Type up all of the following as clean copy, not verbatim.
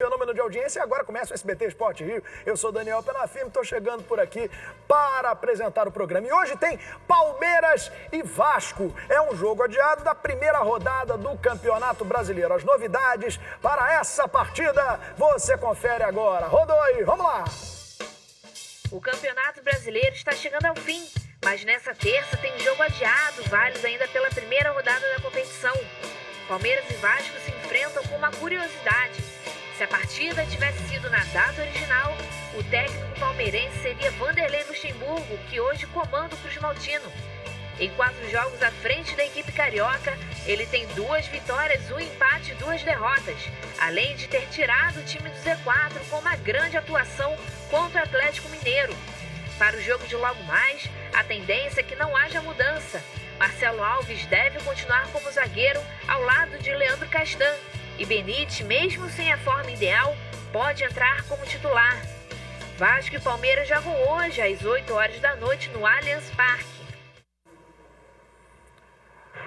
Fenômeno de audiência e agora começa o SBT Esporte Rio. Eu sou Daniel Penafirme, estou chegando por aqui para apresentar o programa. E hoje tem Palmeiras e Vasco. É um jogo adiado da primeira rodada do Campeonato Brasileiro. As novidades para essa partida você confere agora. Rodou aí, vamos lá! O Campeonato Brasileiro está chegando ao fim, mas nessa terça tem jogo adiado, válido ainda pela primeira rodada da competição. Palmeiras e Vasco se enfrentam com uma curiosidade. Se a partida tivesse sido na data original, o técnico palmeirense seria Vanderlei Luxemburgo, que hoje comanda o Cruz Maltino. Em 4 jogos à frente da equipe carioca, ele tem 2 vitórias, 1 empate e 2 derrotas, além de ter tirado o time do Z4 com uma grande atuação contra o Atlético Mineiro. Para o jogo de logo mais, a tendência é que não haja mudança. Marcelo Alves deve continuar como zagueiro ao lado de Leandro Castan. E Benítez, mesmo sem a forma ideal, pode entrar como titular. Vasco e Palmeiras jogam hoje às 8 horas da noite no Allianz Parque.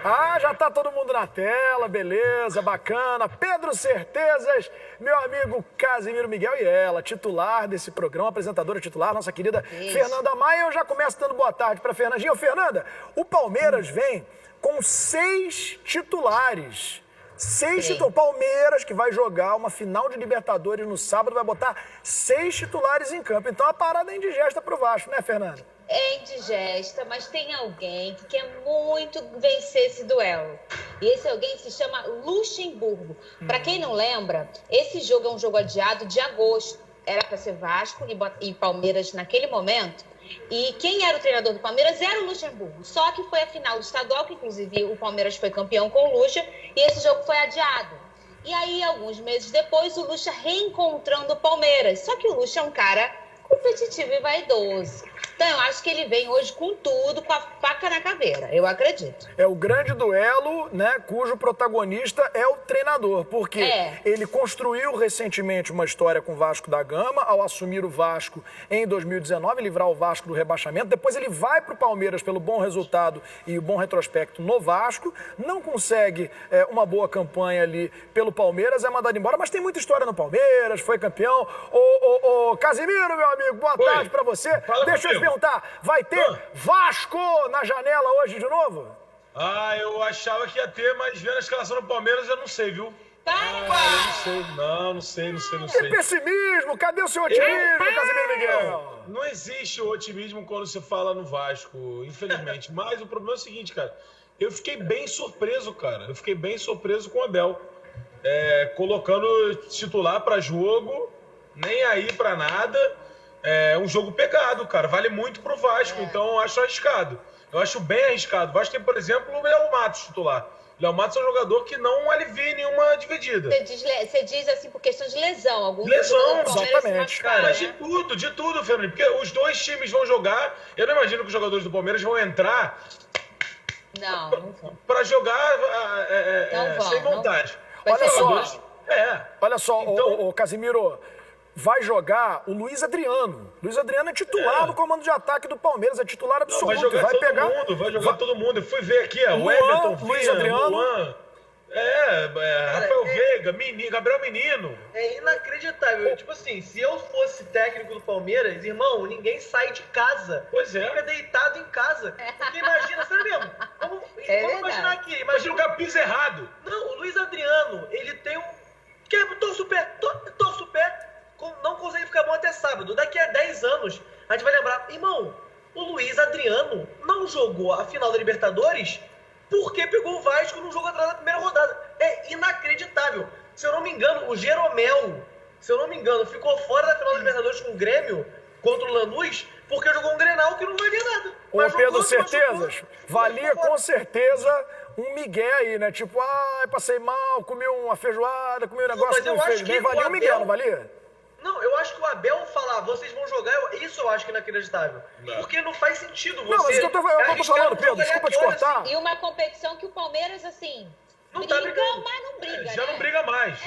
Ah, já tá todo mundo na tela, beleza, bacana. Pedro Certezas, meu amigo Casimiro Miguel e ela, titular desse programa, apresentadora titular, nossa querida Fernanda Maia. Eu já começo dando boa tarde para Fernandinha. Ô, Fernanda, o Palmeiras vem com 6 titulares. 6 titulares. Palmeiras, que vai jogar uma final de Libertadores no sábado, vai botar 6 titulares em campo. Então a parada é indigesta pro Vasco, né, Fernanda? É indigesta, mas tem alguém que quer muito vencer esse duelo. E esse alguém se chama Luxemburgo. Para quem não lembra, esse jogo é um jogo adiado de agosto. Era para ser Vasco e Palmeiras naquele momento. E quem era o treinador do Palmeiras era o Luxemburgo. Só que foi a final do estadual, que inclusive o Palmeiras foi campeão com o Lucha, e esse jogo foi adiado. E aí, alguns meses depois, o Lucha reencontrando o Palmeiras. Só que o Lucha é um cara competitivo e vaidoso. Então, eu acho que ele vem hoje com tudo, com a faca na caveira, eu acredito. É o grande duelo, né, cujo protagonista é o treinador, porque ele construiu recentemente uma história com o Vasco da Gama, ao assumir o Vasco em 2019, livrar o Vasco do rebaixamento. Depois ele vai para o Palmeiras pelo bom resultado e o bom retrospecto no Vasco, não consegue uma boa campanha ali pelo Palmeiras, é mandado embora, mas tem muita história no Palmeiras, foi campeão. Ô, Casimiro, meu amigo, boa tarde para você. Deixa eu te perguntar, vai ter Vasco na janela hoje de novo? Ah, eu achava que ia ter, mas vendo a escalação do Palmeiras eu não sei, viu? Eu não sei. Que pessimismo, cadê o seu otimismo, Casimiro Miguel? Não existe o otimismo quando se fala no Vasco, infelizmente. Mas o problema é o seguinte, cara, eu fiquei bem surpreso, cara. Eu fiquei bem surpreso com o Abel. Colocando titular pra jogo, nem aí pra nada. É um jogo pegado, cara. Vale muito pro Vasco, então eu acho arriscado. Eu acho bem arriscado. O Vasco tem, por exemplo, o Léo Matos titular. O Léo Matos é um jogador que não alivia nenhuma dividida. Você diz assim por questão de lesão. Lesão, exatamente. Cara, mas de tudo, Fernando. Porque os dois times vão jogar. Eu não imagino que os jogadores do Palmeiras vão entrar não vão. Pra jogar sem vontade. Olha só, então, Casimiro... Vai jogar o Luiz Adriano. Luiz Adriano é titular do comando de ataque do Palmeiras, é titular absoluto. Vai jogar vai jogar todo mundo. Eu fui ver aqui, o Everton, Luiz Adriano. Luan, Rafael Veiga, Gabriel Menino. É inacreditável. Tipo assim, se eu fosse técnico do Palmeiras, irmão, ninguém sai de casa. Pois é. Fica deitado em casa. Porque imagina, sério mesmo. Vamos imaginar aqui. Imagina o Capiz errado. Não, o Luiz Adriano, ele tem um... Torce o pé, não consegue ficar bom até sábado. Daqui a 10 anos, a gente vai lembrar, irmão, o Luiz Adriano não jogou a final da Libertadores porque pegou o Vasco num jogo atrás da primeira rodada. É inacreditável. Se eu não me engano, o Jeromel, ficou fora da final da Libertadores com o Grêmio contra o Lanús porque jogou um Grenal que não valia nada. Ô, Pedro Certezas, valia com certeza um migué aí, né? Tipo, passei mal, comi uma feijoada, comi um negócio que não fez bem. Valia um migué, não valia? Não, eu acho que o Abel falar, vocês vão jogar, isso eu acho que é inacreditável. Não. Porque não faz sentido você... Não, mas eu tô falando, Pedro, desculpa te cortar. E uma competição que o Palmeiras, assim, não briga, tá brigando. mas não briga, Já não briga mais,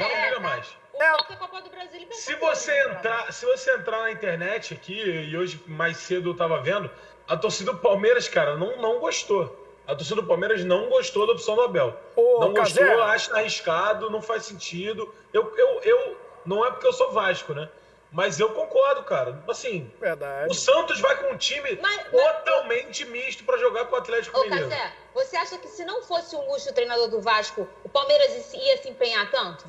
O foco é a Copa do Brasil e se você entrar na internet aqui, e hoje mais cedo eu tava vendo, a torcida do Palmeiras, cara, não gostou. A torcida do Palmeiras não gostou da opção do Abel. Não gostou, acha arriscado, não faz sentido. não é porque eu sou Vasco, né? Mas eu concordo, cara. Assim, verdade. O Santos vai com um time totalmente misto pra jogar com o Atlético Mineiro. Cazé, você acha que se não fosse o Lucho o treinador do Vasco, o Palmeiras ia se empenhar tanto?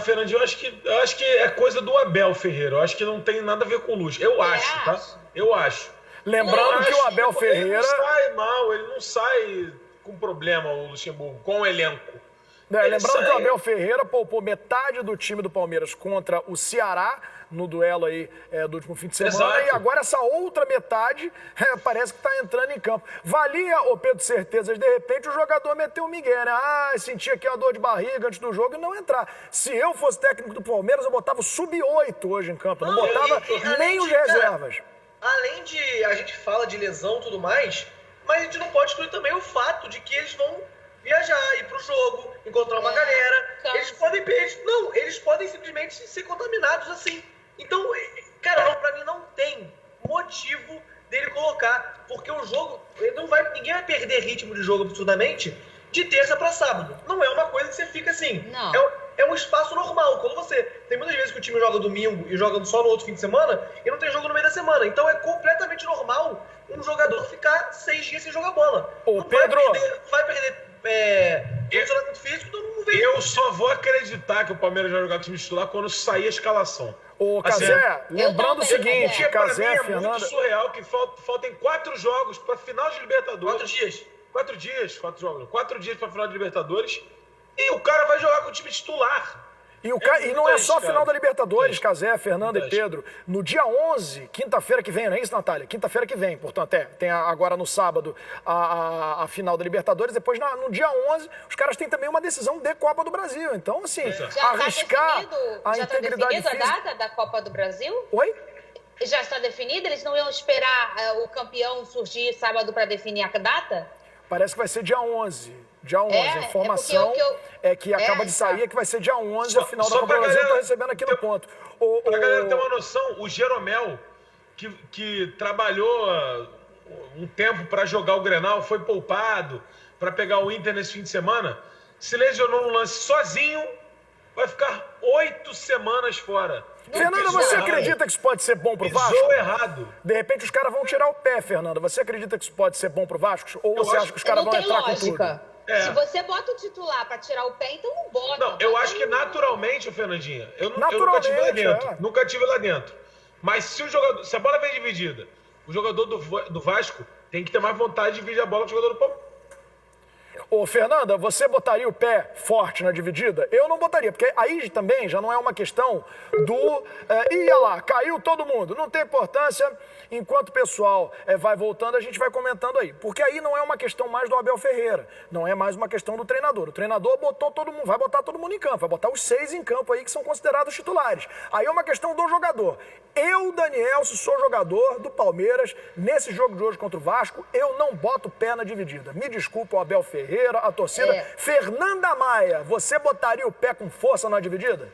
Fernandinho, eu acho que é coisa do Abel Ferreira. Eu acho que não tem nada a ver com o Lucho. Eu acho, tá? Eu acho. Lembrando que o Abel Ferreira... Ele não sai mal, ele não sai com problema, o Luxemburgo, com o elenco. Lembrando que o Abel Ferreira poupou metade do time do Palmeiras contra o Ceará no duelo aí do último fim de semana. Exato. E agora essa outra metade parece que está entrando em campo. Valia, ô Pedro Certezas, de repente o jogador meteu o migué, né? Sentia aqui uma dor de barriga antes do jogo e não entrar. Se eu fosse técnico do Palmeiras, eu botava o sub-8 hoje em campo. Não botava nem os reservas. Além de a gente fala de lesão e tudo mais, mas a gente não pode excluir também o fato de que eles vão viajar, ir pro jogo, encontrar uma galera. Eles podem simplesmente ser contaminados assim. Então, cara, pra mim não tem motivo dele colocar, porque o jogo, ninguém vai perder ritmo de jogo absurdamente de terça pra sábado. Não é uma coisa que você fica assim. Não. É um espaço normal. Quando você... Tem muitas vezes que o time joga domingo e joga só no outro fim de semana e não tem jogo no meio da semana. Então é completamente normal um jogador ficar 6 dias sem jogar bola. Ô, Pedro... Vai perder funcionamento físico, então não vem. Eu só vou acreditar que o Palmeiras vai jogar com o time titular quando sair a escalação. Ô, Cazé, lembrando o seguinte, Cazé, Fernanda... É muito surreal que faltem 4 jogos para final de Libertadores. 4 dias. 4 dias para final de Libertadores. E o cara vai jogar com o time titular. E não é só a final da Libertadores, Cazé, Fernanda e Pedro. No dia 11, quinta-feira que vem, não é isso, Natália? Quinta-feira que vem, portanto, tem agora no sábado a final da Libertadores. Depois, no dia 11, os caras têm também uma decisão de Copa do Brasil. Então, assim, arriscar a integridade física... Já está definida a data da Copa do Brasil? Oi? Já está definida? Eles não iam esperar o campeão surgir sábado para definir a data? Parece que vai ser dia 11. Dia 11, a informação que acaba de sair, é que vai ser dia 11, a final da Copa do Brasil. Eu tô recebendo aqui no ponto. Pra galera ter uma noção, o Jeromel, que trabalhou um tempo para jogar o Grenal, foi poupado para pegar o Inter nesse fim de semana, se lesionou no lance sozinho, vai ficar 8 semanas fora. Fernanda, você acredita que isso pode ser bom pro Vasco? Pisou errado. De repente os caras vão tirar o pé, Fernanda. Você acredita que isso pode ser bom pro Vasco? Ou você acha que os caras vão entrar com tudo? Se você bota o titular pra tirar o pé, então não bota. Não, eu acho que naturalmente, Fernandinha, eu nunca tive lá dentro. Nunca tive lá dentro. Mas se a bola vem dividida, o jogador do Vasco tem que ter mais vontade de dividir a bola que o jogador do Palmeiras. Ô, Fernanda, você botaria o pé forte na dividida? Eu não botaria, porque aí também já não é uma questão do... ia lá, caiu todo mundo. Não tem importância, enquanto o pessoal vai voltando, a gente vai comentando aí. Porque aí não é uma questão mais do Abel Ferreira, não é mais uma questão do treinador. O treinador botou todo mundo, vai botar todo mundo em campo, vai botar os 6 em campo aí que são considerados titulares. Aí é uma questão do jogador. Eu, Daniel, se sou jogador do Palmeiras, nesse jogo de hoje contra o Vasco, eu não boto o pé na dividida. Me desculpa o Abel Ferreira, a torcida. Fernanda Maia, você botaria o pé com força na dividida?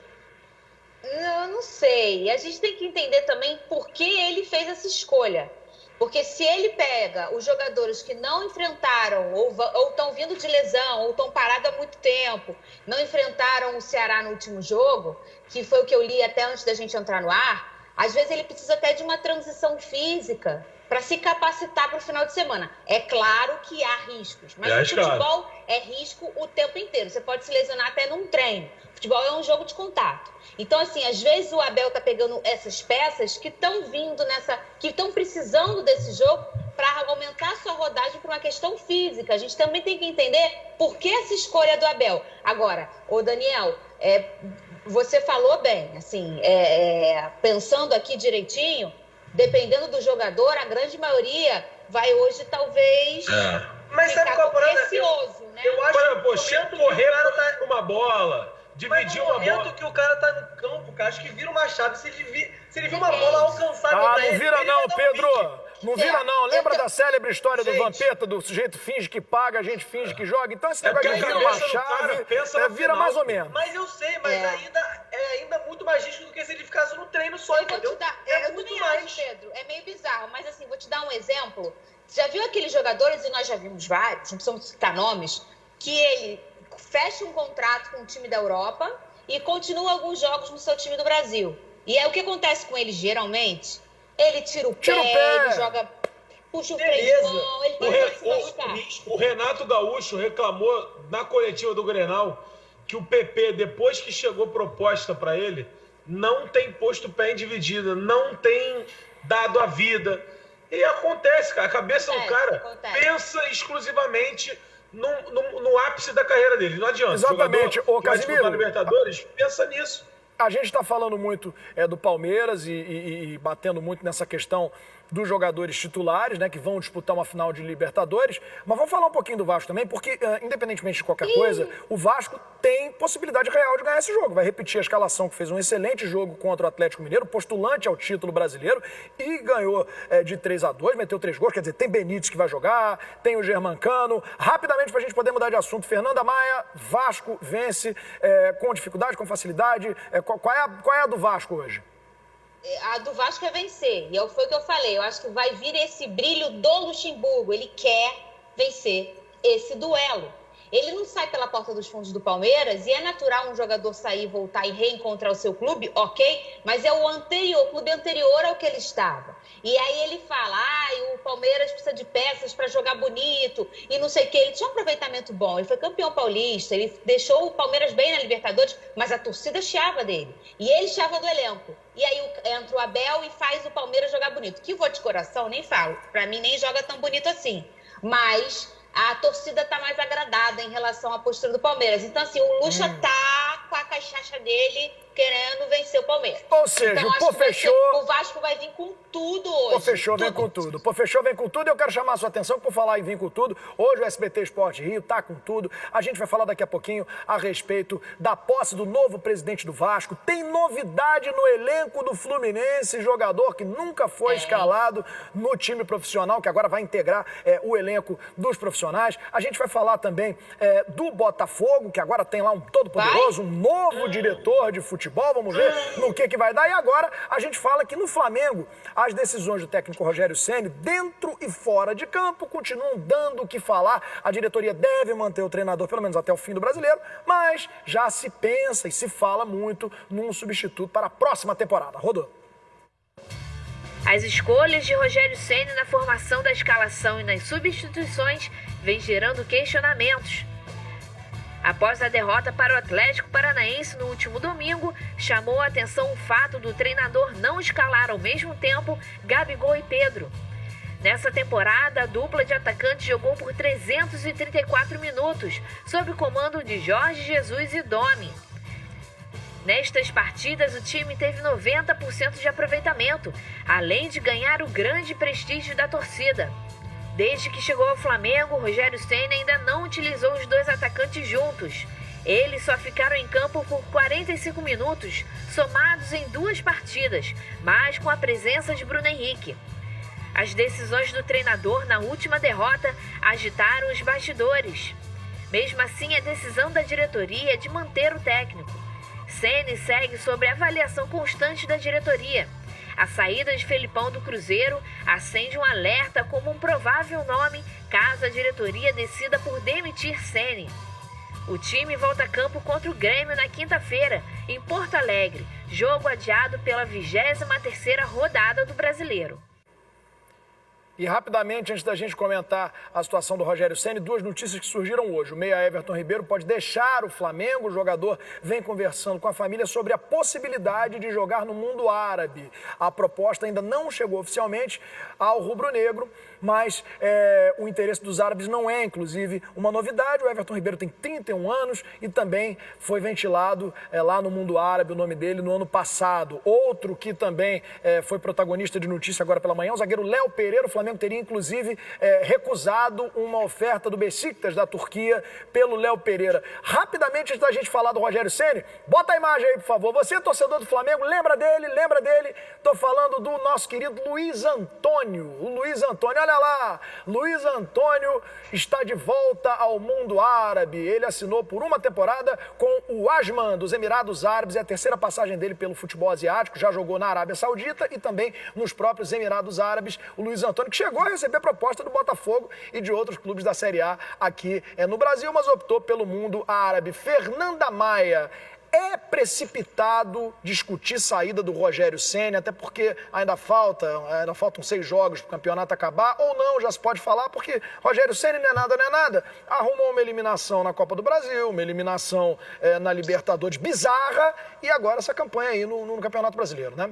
Eu não sei. A gente tem que entender também por que ele fez essa escolha. Porque se ele pega os jogadores que não enfrentaram, ou estão vindo de lesão, ou estão parados há muito tempo, não enfrentaram o Ceará no último jogo, que foi o que eu li até antes da gente entrar no ar, às vezes ele precisa até de uma transição física para se capacitar para o final de semana. É claro que há riscos, mas o futebol é risco o tempo inteiro. Você pode se lesionar até num treino. O futebol é um jogo de contato. Então, assim, às vezes o Abel tá pegando essas peças que estão vindo que estão precisando desse jogo para aumentar a sua rodagem por uma questão física. A gente também tem que entender por que essa escolha do Abel. Agora, ô Daniel, você falou bem, assim, pensando aqui direitinho, dependendo do jogador, a grande maioria vai hoje talvez mas sabe qual é a parada? Precioso, né? Eu acho que correr para uma bola, dividir uma bola. No momento que o cara tá no campo, cara, acho que vira uma chave. Se ele vir uma bola alcançável pra ele... Não vira não, Pedro. Não vira não. Lembra da célebre história do Vampeta, do sujeito finge que paga, a gente finge que joga? Então esse negócio de vira uma chave, vira mais ou menos. Mas eu sei, mas ainda muito mais risco do que se ele ficasse no treino só, entendeu? Eu muito mais. Pedro, é meio bizarro, mas assim, vou te dar um exemplo. Você já viu aqueles jogadores, e nós já vimos vários, não precisamos citar nomes, que ele fecha um contrato com um time da Europa e continua alguns jogos no seu time do Brasil. E é o que acontece com ele geralmente. Ele tira o pé, ele joga, puxa o freio de mão, ele tem que se machucar. O Renato Gaúcho reclamou na coletiva do Grenal que o PP, depois que chegou proposta para ele, não tem posto o pé em dividida, não tem dado a vida. E acontece, cara. A cabeça do cara pensa exclusivamente no ápice da carreira dele. Não adianta. Exatamente. O Casimiro, da Libertadores, pensa nisso. A gente está falando muito do Palmeiras e batendo muito nessa questão dos jogadores titulares, né, que vão disputar uma final de Libertadores, mas vamos falar um pouquinho do Vasco também, porque, independentemente de qualquer coisa, o Vasco tem possibilidade real de ganhar esse jogo. Vai repetir a escalação, que fez um excelente jogo contra o Atlético Mineiro, postulante ao título brasileiro, e ganhou de 3-2, meteu 3 gols, quer dizer, tem Benítez que vai jogar, tem o Germancano. Rapidamente, para a gente poder mudar de assunto, Fernanda Maia, Vasco vence com dificuldade, com facilidade. Qual é a do Vasco hoje? A do Vasco é vencer, e foi o que eu falei, eu acho que vai vir esse brilho do Luxemburgo, ele quer vencer esse duelo. Ele não sai pela porta dos fundos do Palmeiras, e é natural um jogador sair, voltar e reencontrar o seu clube, ok, mas é o clube anterior ao que ele estava. E aí ele fala, o Palmeiras precisa de peças para jogar bonito, e não sei o que. Ele tinha um aproveitamento bom, ele foi campeão paulista, ele deixou o Palmeiras bem na Libertadores, mas a torcida chiava dele, e ele chiava do elenco. E aí entra o Abel e faz o Palmeiras jogar bonito. Que vou de coração, nem falo, para mim nem joga tão bonito assim, mas a torcida tá mais agradada em relação à postura do Palmeiras. Então, assim, o Lucha tá com a cachaça dele querendo vencer o Palmeiras. Ou seja, então, o Pô fechou... O Vasco vai vir com tudo hoje. Pô fechou, vem com tudo. Pô fechou, vem com tudo. Eu quero chamar a sua atenção por falar em vir com tudo. Hoje o SBT Esporte Rio tá com tudo. A gente vai falar daqui a pouquinho a respeito da posse do novo presidente do Vasco. Tem novidade no elenco do Fluminense, jogador que nunca foi escalado no time profissional, que agora vai integrar o elenco dos profissionais. A gente vai falar também do Botafogo, que agora tem lá um todo-poderoso, um novo diretor de futebol. Vamos ver no que vai dar. E agora a gente fala que no Flamengo as decisões do técnico Rogério Ceni, dentro e fora de campo, continuam dando o que falar. A diretoria deve manter o treinador pelo menos até o fim do Brasileiro, mas já se pensa e se fala muito num substituto para a próxima temporada. Rodou. As escolhas de Rogério Ceni na formação da escalação e nas substituições vêm gerando questionamentos. Após a derrota para o Atlético Paranaense no último domingo, chamou a atenção o fato do treinador não escalar ao mesmo tempo Gabigol e Pedro. Nessa temporada, a dupla de atacantes jogou por 334 minutos, sob o comando de Jorge Jesus e Domi. Nestas partidas, o time teve 90% de aproveitamento, além de ganhar o grande prestígio da torcida. Desde que chegou ao Flamengo, Rogério Ceni ainda não utilizou os dois atacantes juntos. Eles só ficaram em campo por 45 minutos, somados em 2 partidas, mas com a presença de Bruno Henrique. As decisões do treinador na última derrota agitaram os bastidores. Mesmo assim, a decisão da diretoria é de manter o técnico. Ceni segue sob avaliação constante da diretoria. A saída de Felipão do Cruzeiro acende um alerta como um provável nome caso a diretoria decida por demitir Ceni. O time volta a campo contra o Grêmio na quinta-feira, em Porto Alegre, jogo adiado pela 23ª rodada do Brasileiro. E rapidamente, antes da gente comentar a situação do Rogério Ceni, 2 notícias que surgiram hoje. O meia Everton Ribeiro pode deixar o Flamengo. O jogador vem conversando com a família sobre a possibilidade de jogar no mundo árabe. A proposta ainda não chegou oficialmente ao rubro-negro, mas o interesse dos árabes não é, inclusive, uma novidade. O Everton Ribeiro tem 31 anos e também foi ventilado lá no mundo árabe o nome dele no ano passado. Outro que também foi protagonista de notícia agora pela manhã, o zagueiro Léo Pereira. O Flamengo teria, inclusive, recusado uma oferta do Beşiktaş da Turquia pelo Léo Pereira. Rapidamente, antes da gente falar do Rogério Ceni, bota a imagem aí, por favor. Você, torcedor do Flamengo, lembra dele? Tô falando do nosso querido Luiz Antônio. O Luiz Antônio, olha lá, Luiz Antônio está de volta ao mundo árabe. Ele assinou por uma temporada com o Asman dos Emirados Árabes, é a 3ª passagem dele pelo futebol asiático, já jogou na Arábia Saudita e também nos próprios Emirados Árabes. O Luiz Antônio, que chegou a receber proposta do Botafogo e de outros clubes da Série A aqui no Brasil, mas optou pelo mundo árabe. Fernanda Maia, É precipitado discutir saída do Rogério Ceni, até porque ainda faltam 6 jogos para o campeonato acabar, ou não, já se pode falar, porque Rogério Ceni não é nada, arrumou uma eliminação na Copa do Brasil, uma eliminação na Libertadores bizarra, e agora essa campanha aí no Campeonato Brasileiro, né?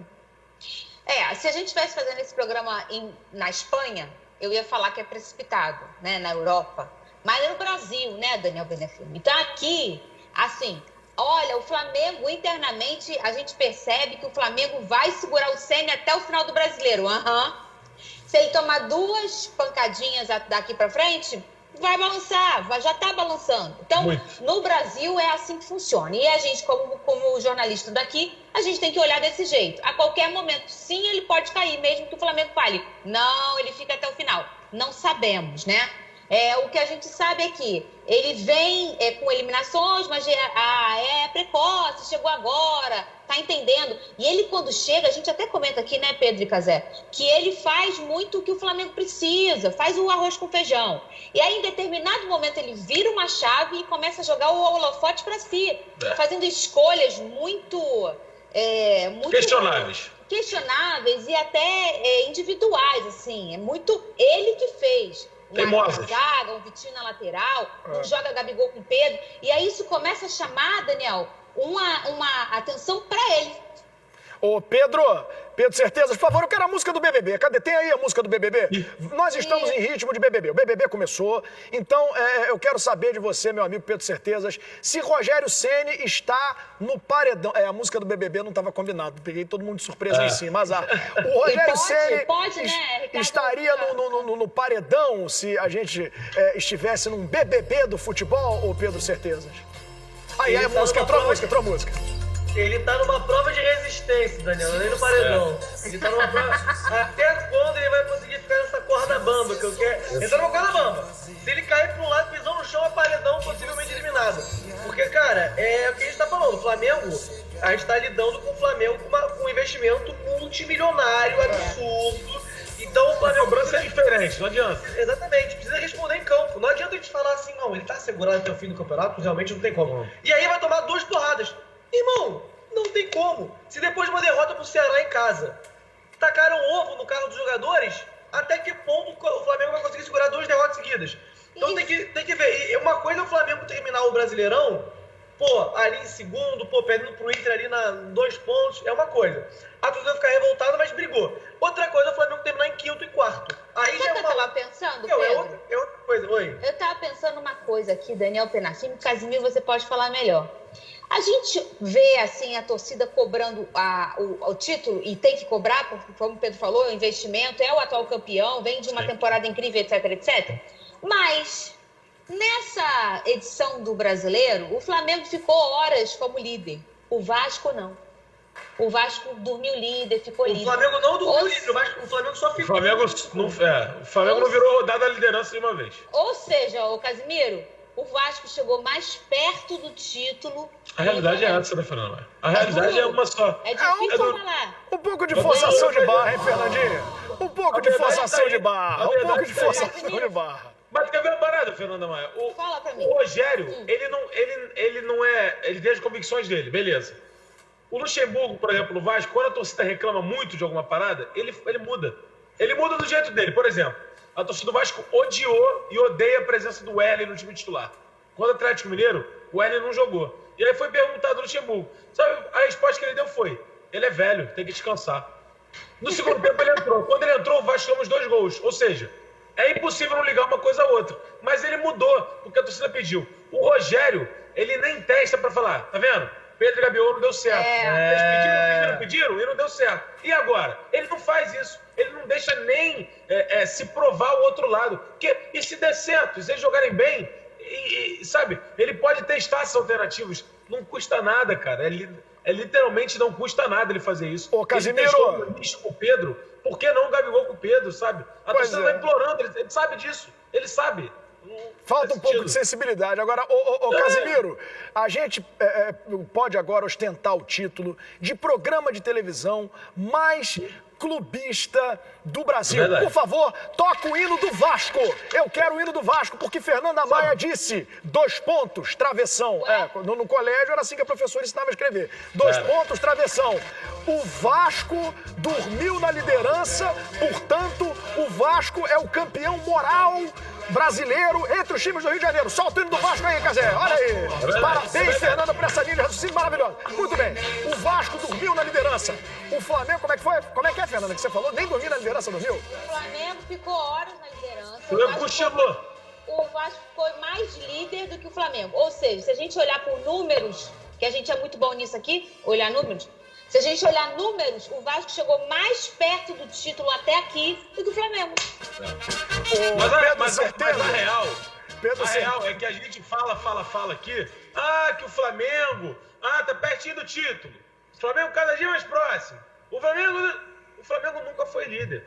Se a gente estivesse fazendo esse programa na Espanha, eu ia falar que é precipitado, né, na Europa, mas é no Brasil, né, Daniel Benefim? Então aqui, assim... Olha, o Flamengo, internamente, a gente percebe que o Flamengo vai segurar o Ceni até o final do Brasileiro. Se ele tomar 2 pancadinhas daqui para frente, vai balançar, já está balançando. Então, no Brasil é assim que funciona. E a gente, como jornalista daqui, a gente tem que olhar desse jeito. A qualquer momento, sim, ele pode cair, mesmo que o Flamengo fale. Não, ele fica até o final. Não sabemos, né? O que a gente sabe é que ele vem com eliminações, mas é precoce, chegou agora, tá entendendo. E ele, quando chega, a gente até comenta aqui, né, Pedro e Cazé, que ele faz muito o que o Flamengo precisa, faz o arroz com feijão. E aí, em determinado momento, ele vira uma chave e começa a jogar o holofote para si, fazendo escolhas muito questionáveis e até individuais, assim. É muito ele que fez. Uma zaga, um Vitinho na lateral, não joga Gabigol com Pedro. E aí isso começa a chamar, Daniel, uma atenção para ele. Ô, Pedro Certezas, por favor, eu quero a música do BBB. Cadê? Tem aí a música do BBB? Nós estamos em ritmo de BBB. O BBB começou. Então, eu quero saber de você, meu amigo Pedro Certezas, se Rogério Ceni está no paredão. A música do BBB não estava combinado. Peguei todo mundo de surpresa em cima. Mas o Rogério Ceni estaria no paredão se a gente estivesse num BBB do futebol, ô Pedro Certezas? Aí a música, entrou a música. Ele tá numa prova de resistência, Daniel, nem no paredão. Ele tá numa prova... Até quando ele vai conseguir ficar nessa corda bamba que eu quero... Ele tá numa corda bamba. Se ele cair pra um lado, pisão no chão, é paredão, possivelmente eliminado. Porque, cara, é o que a gente tá falando. O Flamengo, a gente tá lidando com o Flamengo com um investimento multimilionário, absurdo. Então o Flamengo... A cobrança é diferente, não adianta. Exatamente, precisa responder em campo. Não adianta a gente falar assim, não, ele tá segurado até o fim do campeonato, realmente não tem como. E aí vai tomar 2 porradas. Irmão, não tem como. Se depois de uma derrota pro Ceará em casa, tacaram ovo no carro dos jogadores, até que ponto o Flamengo vai conseguir segurar 2 derrotas seguidas? Então tem que ver. E uma coisa é o Flamengo terminar o Brasileirão, ali em segundo, perdendo pro Inter ali 2 pontos, é uma coisa. A torcida ficar revoltada, mas brigou. Outra coisa é o Flamengo terminar em 5º e 4º. Aí já eu tava pensando, Pedro? É outra coisa. Oi. Eu tava pensando uma coisa aqui, Daniel Penachim, Casimiro, você pode falar melhor. A gente vê, assim, a torcida cobrando o título, e tem que cobrar, porque, como o Pedro falou, é um investimento, é o atual campeão, vem de uma temporada incrível, etc. Mas, nessa edição do Brasileiro, o Flamengo ficou horas como líder. O Vasco, não. O Vasco dormiu líder, ficou líder. O Flamengo não dormiu líder, o Flamengo só ficou... O Flamengo não virou rodada da liderança de uma vez. Ou seja, ô Casimiro, o Vasco chegou mais perto do título. A realidade é essa, né, Fernanda? A realidade é uma só. É difícil falar. Um pouco de forçação de barra, hein, Fernandinho? Um pouco de forçação de barra. Um pouco de forçação de barra. Mas quer ver uma parada, Fernanda Maia? Fala pra mim. O Rogério, ele não é... Ele tem as convicções dele, beleza. O Luxemburgo, por exemplo, no Vasco, quando a torcida reclama muito de alguma parada, ele muda. Ele muda do jeito dele. Por exemplo, a torcida do Vasco odiou e odeia a presença do Wesley no time titular. Quando o Atlético Mineiro, o Wesley não jogou. E aí foi perguntado ao Luxemburgo. Sabe, a resposta que ele deu foi: ele é velho, tem que descansar. No segundo tempo ele entrou. Quando ele entrou, o Vasco tomou os 2 gols. Ou seja, é impossível não ligar uma coisa a outra. Mas ele mudou, porque a torcida pediu. O Rogério, ele nem testa pra falar, tá vendo? Pedro e Gabigol não deu certo. Eles pediram e não deu certo. E agora? Ele não faz isso. Ele não deixa nem se provar o outro lado. E se der certo, se eles jogarem bem, sabe, ele pode testar essas alternativas. Não custa nada, cara. Literalmente não custa nada ele fazer isso. Ô, Casimiro! Ele testou o Luiz com o Pedro. Por que não o Gabigol com o Pedro, sabe? A torcida tá implorando, ele sabe disso. Ele sabe. Falta um pouco de sensibilidade. Agora, Casimiro, a gente pode agora ostentar o título de programa de televisão mais clubista do Brasil. Verdade. Por favor, toca o hino do Vasco. Eu quero o hino do Vasco, porque Fernanda Maia disse 2 pontos, travessão. No colégio era assim que a professora ensinava a escrever. 2 pontos, travessão. O Vasco dormiu na liderança, portanto, o Vasco é o campeão moral brasileiro entre os times do Rio de Janeiro. Solta o hino do Vasco aí, Cazé. Olha aí. Parabéns, Fernanda, por essa linha de raciocínio maravilhosa. Muito bem. O Vasco dormiu na liderança. O Flamengo, como é que foi? Como é que é, Fernanda, que você falou? Nem dormiu na liderança, dormiu? O Flamengo ficou horas na liderança. O Vasco foi mais líder do que o Flamengo. Ou seja, se a gente olhar por números, que a gente é muito bom nisso aqui, olhar números. Se a gente olhar números, o Vasco chegou mais perto do título até aqui do que o Flamengo. Mas a real é que a gente fala aqui, que o Flamengo, tá pertinho do título. O Flamengo cada dia mais próximo. O Flamengo nunca foi líder.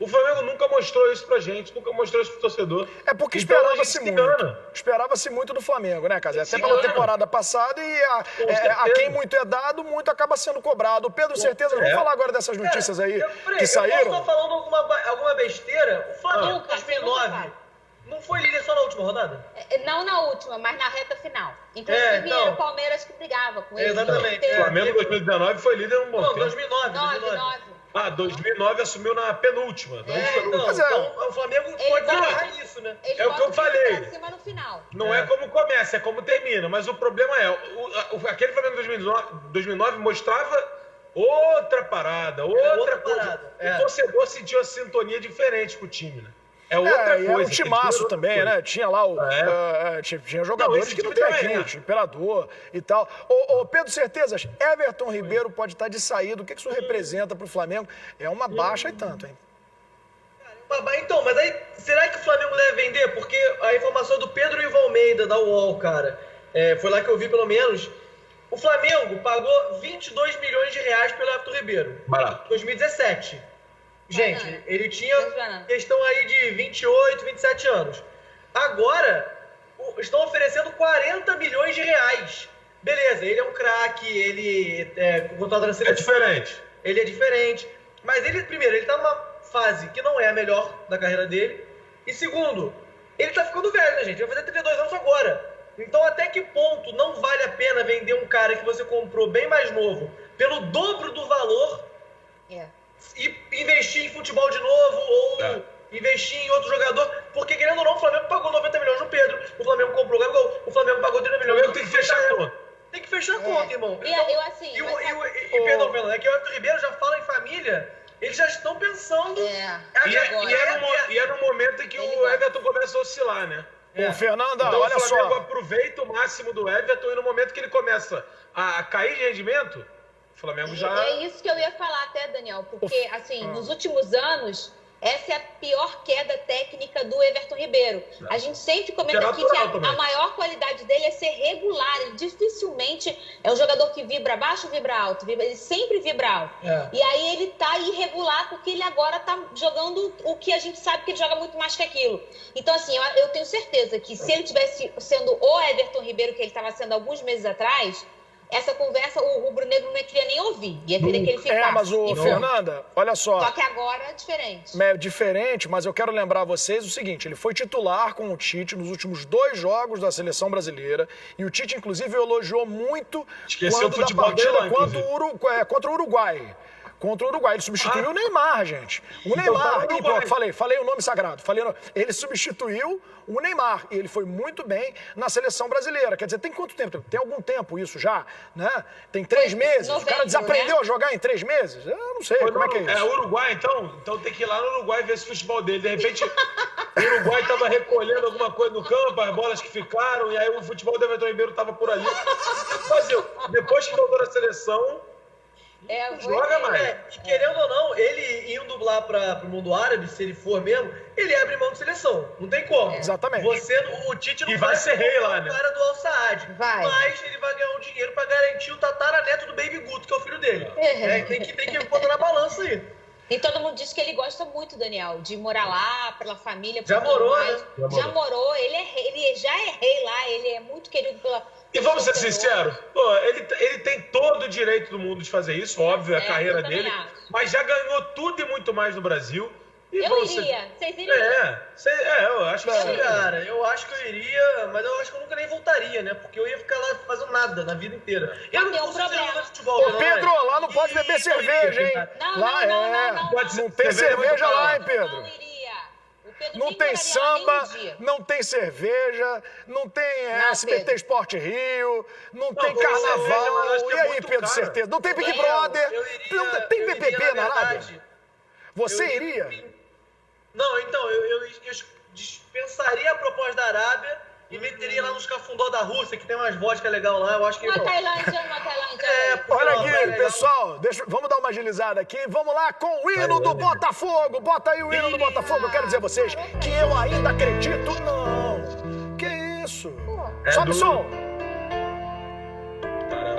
O Flamengo nunca mostrou isso pra gente, nunca mostrou isso pro torcedor. É porque esperava-se muito. Esperava-se muito do Flamengo, né, Casé? Até pela temporada passada e a quem muito é dado, muito acaba sendo cobrado. Pedro, certeza, vamos falar agora dessas notícias aí que saíram. Eu posso estar falando alguma besteira? O Flamengo, 2009, não foi líder só na última rodada? Não na última, mas na reta final. Inclusive, era o Palmeiras que brigava com ele. Exatamente. O Flamengo, em 2019, foi líder um bom tempo. 2009. 2009 assumiu na penúltima. Então, o Flamengo pode errar isso, né? É o que eu falei. Pra cima no final. Não é como começa, é como termina. Mas o problema é, aquele Flamengo de 2009 mostrava outra parada, outra coisa. O torcedor sentiu a sintonia diferente com o time, né? É outra coisa. É um timaço também, né? Tinha lá tinha jogadores que não tem aqui, Imperador e tal. Pedro, certezas, Everton Ribeiro pode estar de saída. O que isso representa pro Flamengo? É uma baixa e tanto, hein? Então, mas aí, será que o Flamengo deve vender? Porque a informação do Pedro Ivo Almeida, da UOL, cara, foi lá que eu vi pelo menos. O Flamengo pagou 22 milhões de reais pelo Everton Ribeiro. Barato. 2017. Gente, ele tinha questão aí de 28, 27 anos. Agora, estão oferecendo 40 milhões de reais. Beleza, ele é um craque, ele contratado na seleção. É diferente. Ele é diferente. Mas ele, primeiro, ele tá numa fase que não é a melhor da carreira dele. E segundo, ele tá ficando velho, né, gente? Ele vai fazer 32 anos agora. Então, até que ponto não vale a pena vender um cara que você comprou bem mais novo pelo dobro do valor e investir em futebol de novo ou investir em outro jogador? Porque, querendo ou não, o Flamengo pagou 90 milhões no Pedro, o Flamengo comprou o Gabigol, o Flamengo pagou 30 milhões. O Flamengo tem que fechar a conta. Tem que fechar a conta, irmão. Perdão, Fernando, é que o Everton Ribeiro já fala em família, eles já estão pensando... E é no momento em que o Everton começa a oscilar, né? Fernanda, então, olha só. O Flamengo só. aproveita o máximo do Everton e no momento que ele começa a cair de rendimento, o Flamengo já... É isso que eu ia falar até, Daniel, porque, assim, nos últimos anos, essa é a pior queda técnica do Everton Ribeiro. A gente sempre comenta aqui que a maior qualidade dele é ser regular. Ele dificilmente é um jogador que vibra baixo ou vibra alto. Ele sempre vibra alto. E aí ele tá irregular porque ele agora tá jogando o que a gente sabe que ele joga muito mais que aquilo. Então, assim, eu tenho certeza que se ele tivesse sendo o Everton Ribeiro que ele estava sendo alguns meses atrás... Essa conversa, o rubro-negro não queria nem ouvir. Ia querer que ele ficasse. Mas Fernanda, olha só. Só que agora é diferente. É diferente, mas eu quero lembrar a vocês o seguinte. Ele foi titular com o Tite nos últimos 2 jogos da Seleção Brasileira. E o Tite, inclusive, elogiou muito Esqueceu o futebol dele lá, contra o Uruguai. Contra o Uruguai. Ele substituiu o Neymar, gente. O Neymar. E pronto, falei o nome sagrado. Ele substituiu o Neymar. E ele foi muito bem na seleção brasileira. Quer dizer, tem quanto tempo? Tem algum tempo isso já, né? Tem 3 meses. O cara desaprendeu a jogar em 3 meses? Eu não sei. Como é que é isso? É Uruguai, então? Então tem que ir lá no Uruguai ver esse futebol dele. De repente, o Uruguai estava recolhendo alguma coisa no campo, as bolas que ficaram, e aí o futebol do Everton Ribeiro estava por ali. Mas depois que voltou na seleção... joga mais. Querendo ou não, ele indo lá para o mundo árabe, se ele for mesmo, ele abre mão de seleção. Não tem como. Exatamente. O Tite não vai ser rei lá, né? O cara do Al Saad. Mas ele vai ganhar um dinheiro para garantir o tataraneto do Baby Guto, que é o filho dele. Tem que botar na balança aí. E todo mundo diz que ele gosta muito, Daniel, de morar lá, pela família. Já morou, né? Já morou. Ele já é rei lá, ele é muito querido pela... E vamos ser sinceros, ele tem todo o direito do mundo de fazer isso, óbvio, é a carreira dele, mas já ganhou tudo e muito mais no Brasil. Eu iria. Vocês iriam? Eu acho que sim. Cara, eu acho que eu iria, mas eu acho que eu nunca nem voltaria, né? Porque eu ia ficar lá fazendo nada na vida inteira. Eu não consigo jogador de futebol. Ô, Pedro, lá não pode beber cerveja, hein? Não tem cerveja lá, hein, Pedro? Não iria. Não tem samba, não tem cerveja, não tem SBT Esporte Rio, não tem carnaval. E aí, Pedro, certeza? Não tem Big Brother, tem BBB na Arábia? Você iria? Não, então, eu dispensaria a proposta da Arábia e meteria lá nos cafundó da Rússia, que tem umas vodka legal lá, eu acho que... Uma Tailândia. Olha aqui, pessoal, vamos dar uma agilizada aqui. Vamos lá com o hino do Botafogo. Bota aí o hino do Botafogo. Eu quero dizer a vocês que eu ainda acredito... Não, que isso? Sobe o som.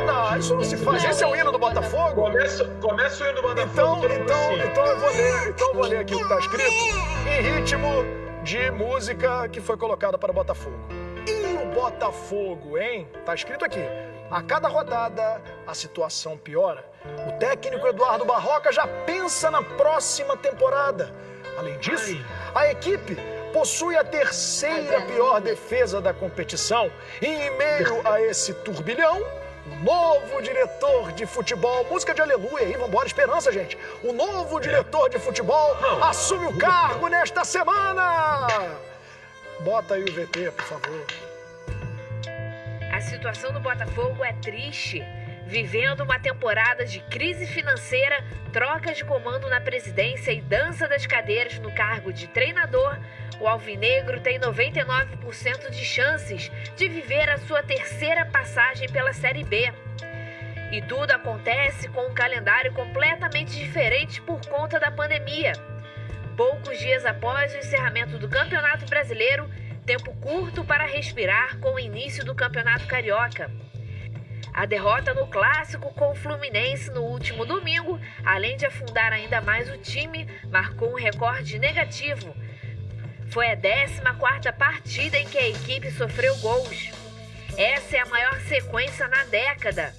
Não, isso não se faz. Esse é o hino do Botafogo? Começa o hino do Botafogo. Então eu vou ler aqui o que está escrito em ritmo de música que foi colocada para o Botafogo. E o Botafogo, hein? Tá escrito aqui. A cada rodada, a situação piora. O técnico Eduardo Barroca já pensa na próxima temporada. Além disso, a equipe possui a terceira pior defesa da competição. E em meio a esse turbilhão, o novo diretor de futebol, música de aleluia aí, vambora, esperança, gente. O novo diretor de futebol assume o cargo nesta semana. Bota aí o VT, por favor. A situação do Botafogo é triste. Vivendo uma temporada de crise financeira, troca de comando na presidência e dança das cadeiras no cargo de treinador, o alvinegro tem 99% de chances de viver a sua terceira passagem pela Série B. E tudo acontece com um calendário completamente diferente por conta da pandemia. Poucos dias após o encerramento do Campeonato Brasileiro, tempo curto para respirar com o início do Campeonato Carioca. A derrota no Clássico com o Fluminense no último domingo, além de afundar ainda mais o time, marcou um recorde negativo. Foi a 14ª partida em que a equipe sofreu gols. Essa é a maior sequência na década.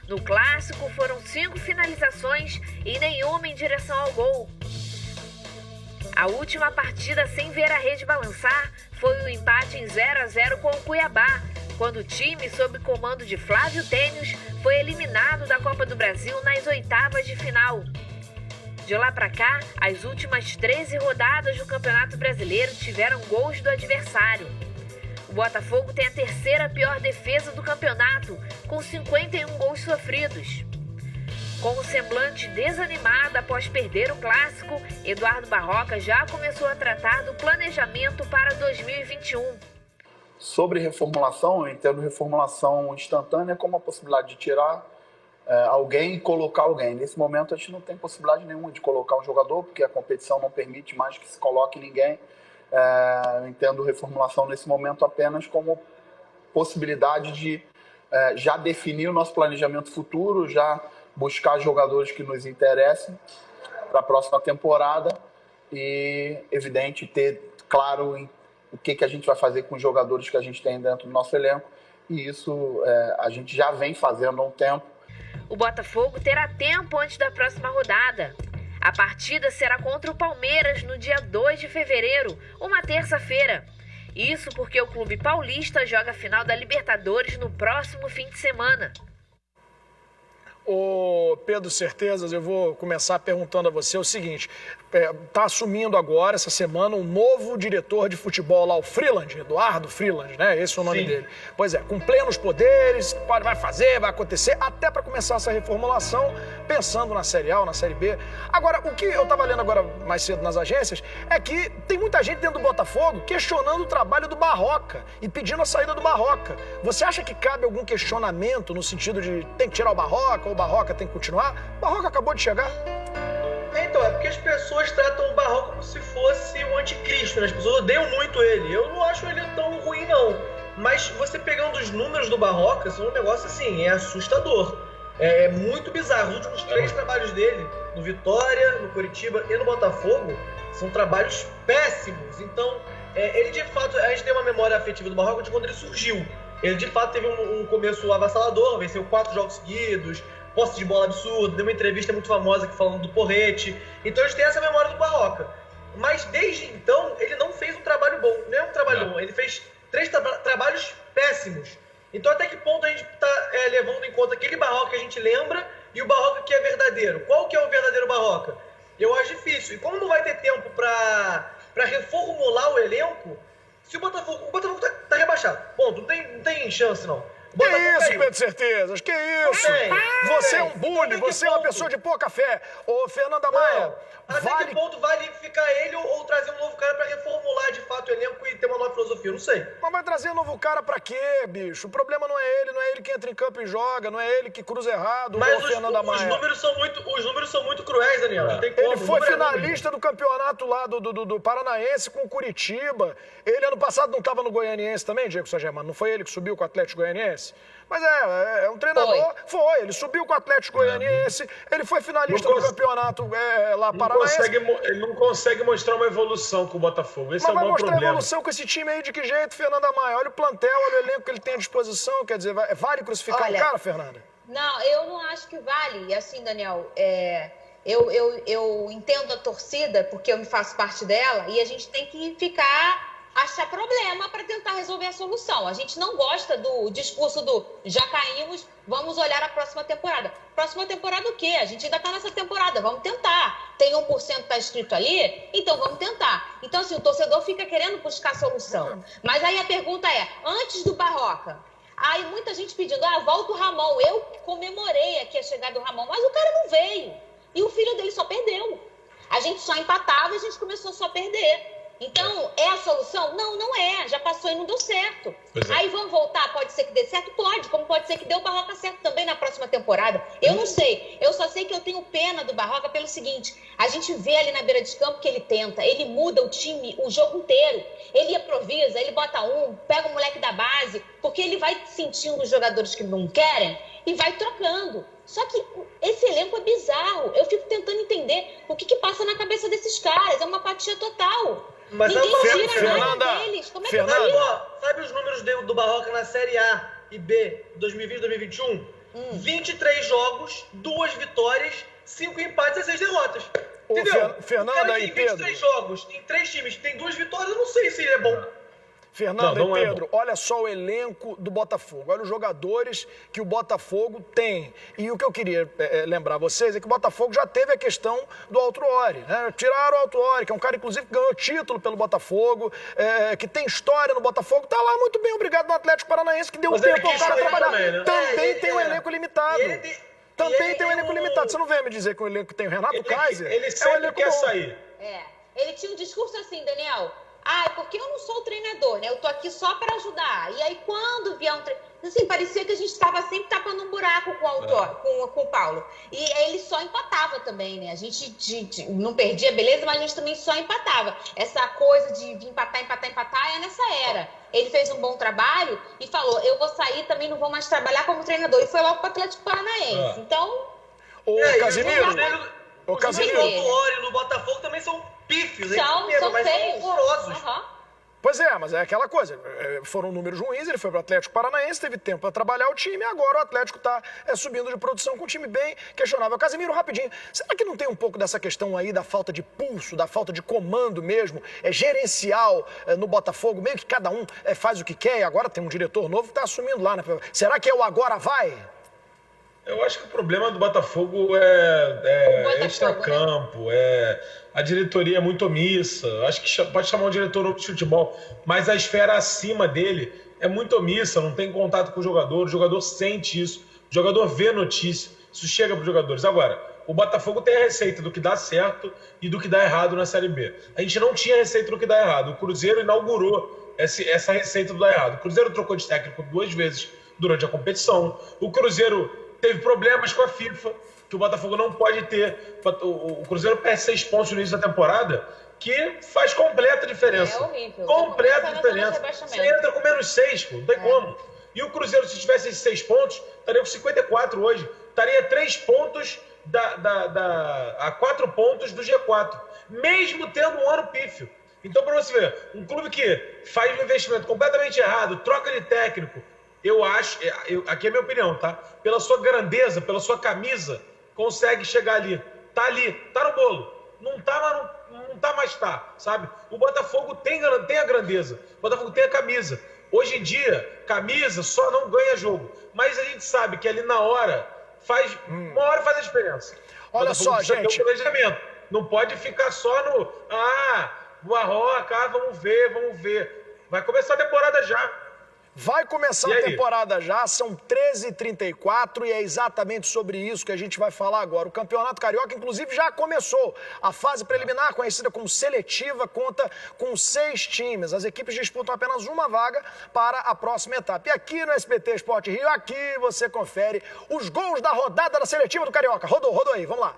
No Clássico foram 5 finalizações e nenhuma em direção ao gol. A última partida sem ver a rede balançar foi o empate em 0-0 com o Cuiabá, quando o time, sob comando de Flávio Tênis, foi eliminado da Copa do Brasil nas oitavas de final. De lá para cá, as últimas 13 rodadas do Campeonato Brasileiro tiveram gols do adversário. O Botafogo tem a terceira pior defesa do campeonato, com 51 gols sofridos. Com o semblante desanimado após perder o Clássico, Eduardo Barroca já começou a tratar do planejamento para 2021. Sobre reformulação, eu entendo reformulação instantânea como a possibilidade de tirar alguém e colocar alguém. Nesse momento, a gente não tem possibilidade nenhuma de colocar um jogador, porque a competição não permite mais que se coloque ninguém. Eu entendo reformulação nesse momento apenas como possibilidade de já definir o nosso planejamento futuro, já buscar jogadores que nos interessem para a próxima temporada e, evidente, ter claro o que a gente vai fazer com os jogadores que a gente tem dentro do nosso elenco. E isso a gente já vem fazendo há um tempo. O Botafogo terá tempo antes da próxima rodada. A partida será contra o Palmeiras no dia 2 de fevereiro, uma terça-feira. Isso porque o clube paulista joga a final da Libertadores no próximo fim de semana. Ô Pedro Certezas, eu vou começar perguntando a você o seguinte, está assumindo agora, essa semana, um novo diretor de futebol lá, o Freeland, Eduardo Freeland, né? Esse é o nome dele. Pois é, com plenos poderes, vai fazer, vai acontecer, até para começar essa reformulação, pensando na Série A ou na Série B. Agora, o que eu estava lendo agora mais cedo nas agências, é que tem muita gente dentro do Botafogo questionando o trabalho do Barroca e pedindo a saída do Barroca. Você acha que cabe algum questionamento no sentido de tem que tirar o Barroca, ou o Barroca tem que continuar? O Barroca acabou de chegar. Então, é porque as pessoas tratam o Barroca como se fosse o anticristo, né? As pessoas odeiam muito ele. Eu não acho ele tão ruim, não. Mas você pegando os números do Barroca, são um negócio assim, é assustador. É muito bizarro. Os últimos 3 trabalhos dele, no Vitória, no Coritiba e no Botafogo, são trabalhos péssimos. Então, ele de fato, a gente tem uma memória afetiva do Barroca de quando ele surgiu. Ele de fato teve um começo avassalador, venceu 4 jogos seguidos, posse de bola absurda, deu uma entrevista muito famosa aqui falando do Porrete. Então a gente tem essa memória do Barroca. Mas desde então, ele não fez um trabalho bom. Não é um trabalho bom, ele fez 3 trabalhos péssimos. Então até que ponto a gente está levando em conta aquele Barroca que a gente lembra e o Barroca que é verdadeiro? Qual que é o verdadeiro Barroca? Eu acho difícil. E como não vai ter tempo para reformular o elenco, se o Botafogo tá rebaixado. Ponto, não tem chance não. Que isso, Pedro Certezas? Que isso? Você é um bully, você é uma pessoa de pouca fé. Ô, Fernanda Maia, até que ponto vale ficar ele ou trazer um novo cara pra reformular de fato o elenco e ter uma nova filosofia? Não sei. Mas vai trazer um novo cara pra quê, bicho? O problema não é ele que entra em campo e joga, não é ele que cruza errado, mas Fernanda Maia. Os números são muito cruéis, Daniel. Não tem como. Ele foi finalista do campeonato lá do Paranaense com o Curitiba. Ele ano passado não estava no Goianiense também, Diego Sagermano? Não foi ele que subiu com o Atlético Goianiense? Mas é um treinador. Foi, ele subiu com o Atlético Goianiense, ele foi finalista do campeonato lá paranaense. Ele não consegue mostrar uma evolução com o Botafogo. Esse é o maior problema. Mas vai mostrar evolução com esse time aí de que jeito, Fernanda Maia? Olha o plantel, olha o elenco que ele tem à disposição. Quer dizer, vale crucificar o cara, Fernanda? Não, eu não acho que vale. E assim, Daniel, eu entendo a torcida, porque eu me faço parte dela, e a gente tem que achar problema para tentar resolver a solução. A gente não gosta do discurso do já caímos, vamos olhar a próxima temporada. Próxima temporada o quê? A gente ainda está nessa temporada, vamos tentar. Tem 1% tá escrito ali, então vamos tentar. Então, assim, o torcedor fica querendo buscar solução. Mas aí a pergunta é, antes do Barroca, aí muita gente pedindo, volta o Ramon. Eu comemorei aqui a chegada do Ramon, mas o cara não veio. E o filho dele só perdeu. A gente só empatava e a gente começou só a perder. Então, é a solução? Não, não é. Já passou e não deu certo. Aí vamos voltar, pode ser que dê certo? Pode. Como pode ser que dê o Barroca certo também na próxima temporada? Eu não sei. Eu só sei que eu tenho pena do Barroca pelo seguinte. A gente vê ali na beira de campo que ele tenta. Ele muda o time o jogo inteiro. Ele improvisa, ele bota pega o moleque da base, porque ele vai sentindo os jogadores que não querem e vai trocando. Só que esse elenco é bizarro. Eu fico tentando entender o que passa na cabeça desses caras. É uma apatia total. Mas ninguém tira nada deles. Como é que sabe os números do Barroca na Série A e B 2020-2021? 23 jogos, 2 vitórias, 5 empates e 6 derrotas. Entendeu? Fernanda e Pedro. 23 jogos, em 3 times, tem 2 vitórias, eu não sei se ele é bom. Fernanda e Pedro, olha só o elenco do Botafogo, olha os jogadores que o Botafogo tem. E o que eu queria lembrar vocês é que o Botafogo já teve a questão do Autuori, né? Tiraram o Autuori, que é um cara, inclusive, que ganhou título pelo Botafogo, que tem história no Botafogo, tá lá muito bem, obrigado no Atlético Paranaense, que deu tempo ao cara trabalhar. Também, né? Também tem um elenco limitado. Também tem um elenco limitado. Você não vem me dizer que o elenco tem o Renato Kaiser? Ele sempre quer sair. Ele tinha um discurso assim, Daniel... porque eu não sou o treinador, né? Eu tô aqui só para ajudar. E aí, quando vier um treinador... Assim, parecia que a gente estava sempre tapando um buraco com o Paulo. E ele só empatava também, né? A gente não perdia, beleza, mas a gente também só empatava. Essa coisa de empatar é nessa era. Ele fez um bom trabalho e falou, eu vou sair, também não vou mais trabalhar como treinador. E foi logo para o Atlético Paranaense. Então... Casimiro! Os Autuori no Botafogo também são pífios, são mas feios. são horrorosos. Pois é, mas é aquela coisa, foram números ruins, ele foi para o Atlético Paranaense, teve tempo para trabalhar o time, agora o Atlético está subindo de produção com um time bem questionável. Casimiro, rapidinho, será que não tem um pouco dessa questão aí da falta de pulso, da falta de comando mesmo, gerencial no Botafogo, meio que cada um faz o que quer e agora tem um diretor novo que está assumindo lá, né? Será que é o agora vai? Eu acho que o problema do Botafogo é extracampo, a diretoria é muito omissa. Acho que pode chamar um diretor novo de futebol, mas a esfera acima dele é muito omissa, não tem contato com o jogador sente isso, o jogador vê notícia, isso chega para os jogadores. Agora, o Botafogo tem a receita do que dá certo e do que dá errado na Série B. A gente não tinha receita do que dá errado. O Cruzeiro inaugurou essa receita do dar errado. O Cruzeiro trocou de técnico 2 vezes durante a competição. O Cruzeiro teve problemas com a FIFA, que o Botafogo não pode ter. O Cruzeiro perde 6 pontos no início da temporada, que faz completa diferença. É horrível. Completa diferença. Você entra com menos 6, pô, não tem como. E o Cruzeiro, se tivesse esses 6 pontos, estaria com 54 hoje. estaria 3 pontos a 4 pontos do G4, mesmo tendo um ano pífio. Então, para você ver, um clube que faz um investimento completamente errado, troca de técnico, eu acho, aqui é a minha opinião, tá? Pela sua grandeza, pela sua camisa, consegue chegar ali, tá no bolo. Não tá, mas tá, sabe? O Botafogo tem a grandeza, o Botafogo tem a camisa. Hoje em dia, camisa só não ganha jogo, mas a gente sabe que ali na hora, uma hora faz a diferença. Olha só, gente. Não pode ficar só no, Barroca, vamos ver. Vai começar a temporada já. Vai começar a temporada já, são 13h34 e é exatamente sobre isso que a gente vai falar agora. O Campeonato Carioca, inclusive, já começou. A fase preliminar, conhecida como seletiva, conta com 6 times. As equipes disputam apenas uma vaga para a próxima etapa. E aqui no SBT Sport Rio, aqui você confere os gols da rodada da seletiva do Carioca. Rodou aí, vamos lá.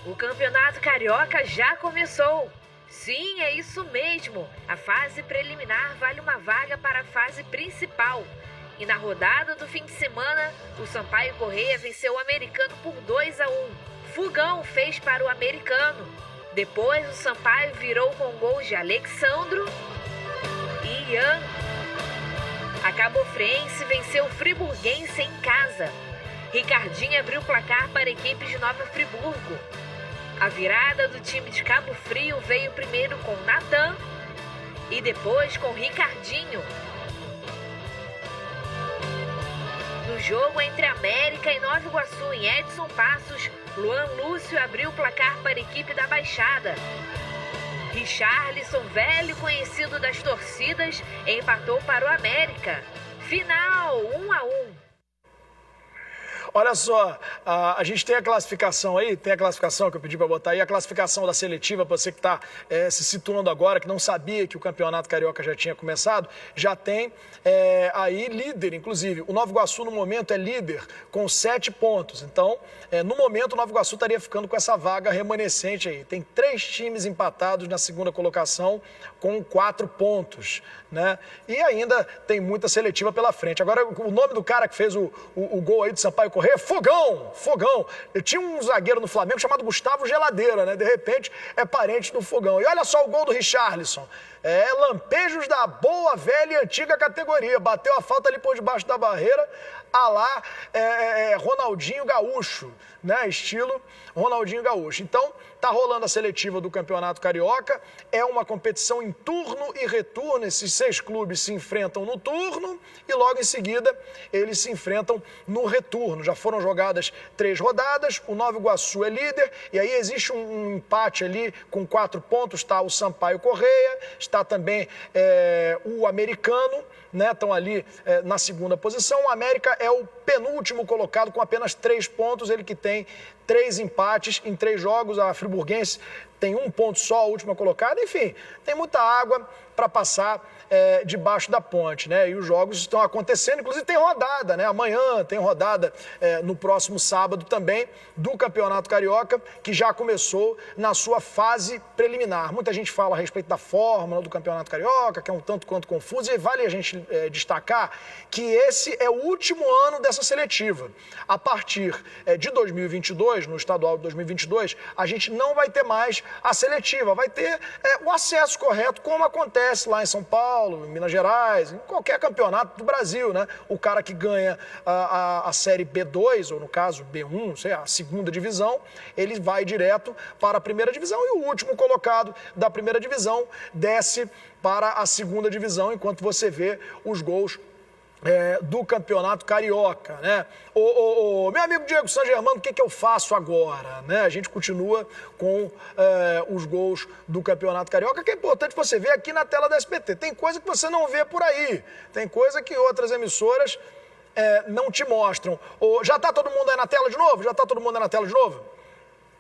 O Campeonato Carioca já começou. Sim, é isso mesmo. A fase preliminar vale uma vaga para a fase principal. E na rodada do fim de semana, o Sampaio Corrêa venceu o Americano por 2-1. Fogão fez para o Americano. Depois, o Sampaio virou com gols de Alexandro e Ian. A Cabofriense venceu o Friburguense em casa. Ricardinho abriu o placar para a equipe de Nova Friburgo. A virada do time de Cabo Frio veio primeiro com Natan e depois com Ricardinho. No jogo entre América e Nova Iguaçu, em Edson Passos, Luan Lúcio abriu o placar para a equipe da Baixada. Richarlison, velho conhecido das torcidas, empatou para o América. Final 1-1. Olha só, a gente tem a classificação aí, tem a classificação que eu pedi para botar aí, a classificação da seletiva, para você que está se situando agora, que não sabia que o Campeonato Carioca já tinha começado, já tem aí líder, inclusive. O Nova Iguaçu, no momento, é líder com 7 pontos. Então, no momento, o Nova Iguaçu estaria ficando com essa vaga remanescente aí. Tem 3 times empatados na segunda colocação com 4 pontos, né? E ainda tem muita seletiva pela frente. Agora, o nome do cara que fez o gol aí do Sampaio Corrêa, Fogão. Eu tinha um zagueiro no Flamengo chamado Gustavo Geladeira, né? De repente é parente do Fogão. E olha só o gol do Richarlison. Lampejos da boa, velha e antiga categoria. Bateu a falta ali por debaixo da barreira, lá Ronaldinho Gaúcho, né? Estilo Ronaldinho Gaúcho. Então, tá rolando a seletiva do Campeonato Carioca. É uma competição em turno e retorno. Esses 6 clubes se enfrentam no turno e logo em seguida eles se enfrentam no retorno. Já foram jogadas 3 rodadas, o Nova Iguaçu é líder e aí existe um empate ali com 4 pontos, está o Sampaio Corrêa, está também o Americano, né? Estão ali na segunda posição. O América é o penúltimo colocado com apenas 3 pontos, ele que tem 3 empates em 3 jogos. A Friburguense tem 1 ponto só, a última colocada. Enfim, tem muita água para passar debaixo da ponte, né? E os jogos estão acontecendo, inclusive tem rodada, né? Amanhã tem rodada no próximo sábado também do Campeonato Carioca, que já começou na sua fase preliminar. Muita gente fala a respeito da fórmula do Campeonato Carioca, que é um tanto quanto confuso, e vale a gente destacar que esse é o último ano dessa seletiva. A partir de 2022, no estadual de 2022, a gente não vai ter mais a seletiva, vai ter o acesso correto, como acontece lá em São Paulo, em Minas Gerais, em qualquer campeonato do Brasil, né? O cara que ganha a Série B2, ou no caso B1, sei lá, a segunda divisão, ele vai direto para a primeira divisão e o último colocado da primeira divisão desce para a segunda divisão, enquanto você vê os gols do Campeonato Carioca, né? Meu amigo Diego San Germano, o que eu faço agora, né? A gente continua com os gols do Campeonato Carioca, que é importante você ver aqui na tela da SBT. Tem coisa que você não vê por aí, tem coisa que outras emissoras não te mostram. Já tá todo mundo aí na tela de novo?